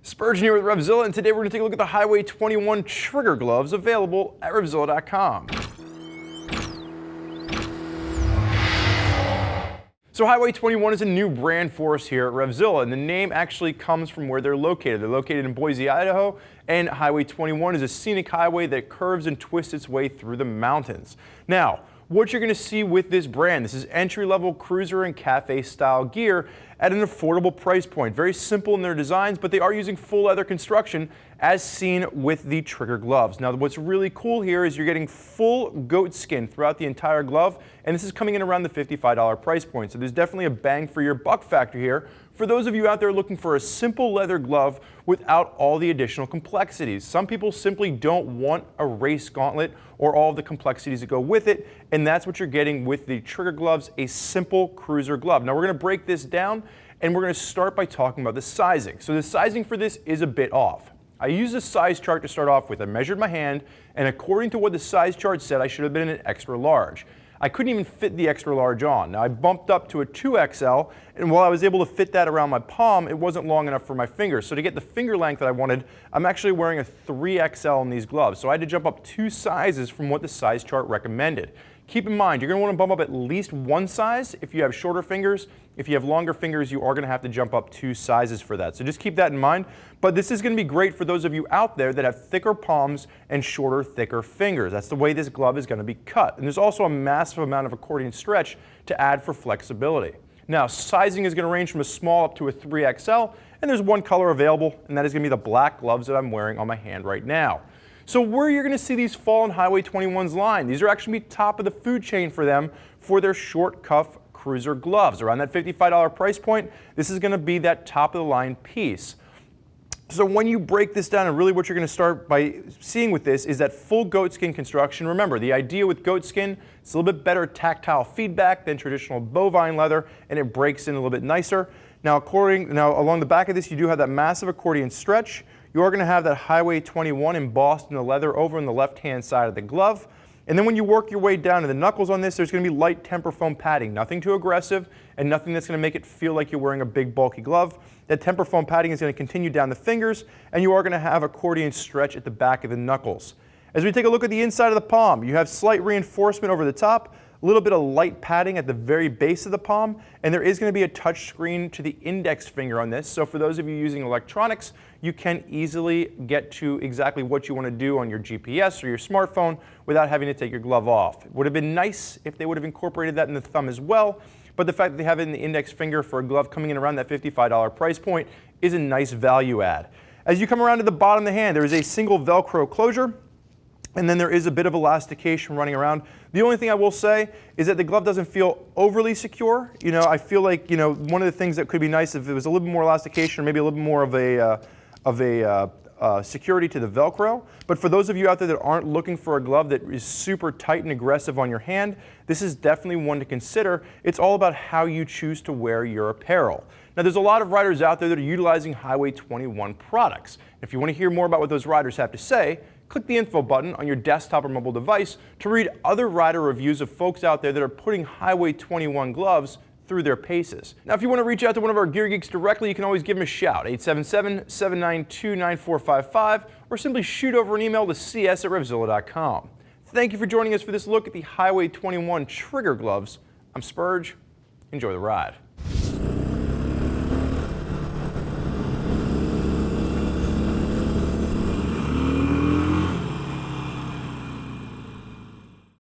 Spurgeon here with RevZilla, and today we're going to take a look at the Highway 21 trigger gloves available at RevZilla.com. So Highway 21 is a new brand for us here at RevZilla, and the name actually comes from where they're located. They're located in Boise, Idaho, and Highway 21 is a scenic highway that curves and twists its way through the mountains. Now, what you're going to see with this brand, this is entry-level cruiser and cafe style gear at an affordable price point. Very simple in their designs, but they are using full leather construction as seen with the trigger gloves. Now what's really cool here is you're getting full goat skin throughout the entire glove, and this is coming in around the $55 price point. So there's definitely a bang for your buck factor here for those of you out there looking for a simple leather glove without all the additional complexities. Some people simply don't want a race gauntlet or all of the complexities that go with it, and that's what you're getting with the trigger gloves, a simple cruiser glove. Now we're going to break this down, and we're going to start by talking about the sizing. So the sizing for this is a bit off. I used a size chart to start off with. I measured my hand, and according to what the size chart said, I should have been in an extra large. I couldn't even fit the extra large on. Now I bumped up to a 2XL, and while I was able to fit that around my palm, it wasn't long enough for my fingers. So to get the finger length that I wanted, I'm actually wearing a 3XL in these gloves. So I had to jump up 2 sizes from what the size chart recommended. Keep in mind, you're going to want to bump up at least 1 size if you have shorter fingers. If you have longer fingers, you are going to have to jump up 2 sizes for that. So just keep that in mind. But this is going to be great for those of you out there that have thicker palms and shorter, thicker fingers. That's the way this glove is going to be cut. And there's also a massive amount of accordion stretch to add for flexibility. Now, sizing is going to range from a small up to a 3XL, and there's one color available, and that is going to be the black gloves that I'm wearing on my hand right now. So where you're going to see these fall in Highway 21's line, these are actually going to be top of the food chain for them for their short cuff cruiser gloves. Around that $55 price point, this is going to be that top of the line piece. So when you break this down, and really what you're going to start by seeing with this is that full goatskin construction. Remember, the idea with goatskin, it's a little bit better tactile feedback than traditional bovine leather, and it breaks in a little bit nicer. Now along the back of this, you do have that massive accordion stretch. You are going to have that Highway 21 embossed in the leather over on the left-hand side of the glove. And then when you work your way down to the knuckles on this, there's going to be light temper foam padding. Nothing too aggressive and nothing that's going to make it feel like you're wearing a big bulky glove. That temper foam padding is going to continue down the fingers, and you are going to have accordion stretch at the back of the knuckles. As we take a look at the inside of the palm, you have slight reinforcement over the top, a little bit of light padding at the very base of the palm, and there is going to be a touch screen to the index finger on this. So for those of you using electronics, you can easily get to exactly what you want to do on your GPS or your smartphone without having to take your glove off. It would have been nice if they would have incorporated that in the thumb as well, but the fact that they have it in the index finger for a glove coming in around that $55 price point is a nice value add. As you come around to the bottom of the hand, there is a single Velcro closure, and then there is a bit of elastication running around. The only thing I will say is that the glove doesn't feel overly secure. You know, I feel like, you know, one of the things that could be nice if it was a little bit more elastication, or maybe a little bit more of a security to the Velcro. But for those of you out there that aren't looking for a glove that is super tight and aggressive on your hand, this is definitely one to consider. It's all about how you choose to wear your apparel. Now there's a lot of riders out there that are utilizing Highway 21 products. If you want to hear more about what those riders have to say, click the info button on your desktop or mobile device to read other rider reviews of folks out there that are putting Highway 21 gloves through their paces. Now if you want to reach out to one of our gear geeks directly, you can always give them a shout, 877-792-9455, or simply shoot over an email to cs@revzilla.com. Thank you for joining us for this look at the Highway 21 trigger gloves. I'm Spurge. Enjoy the ride.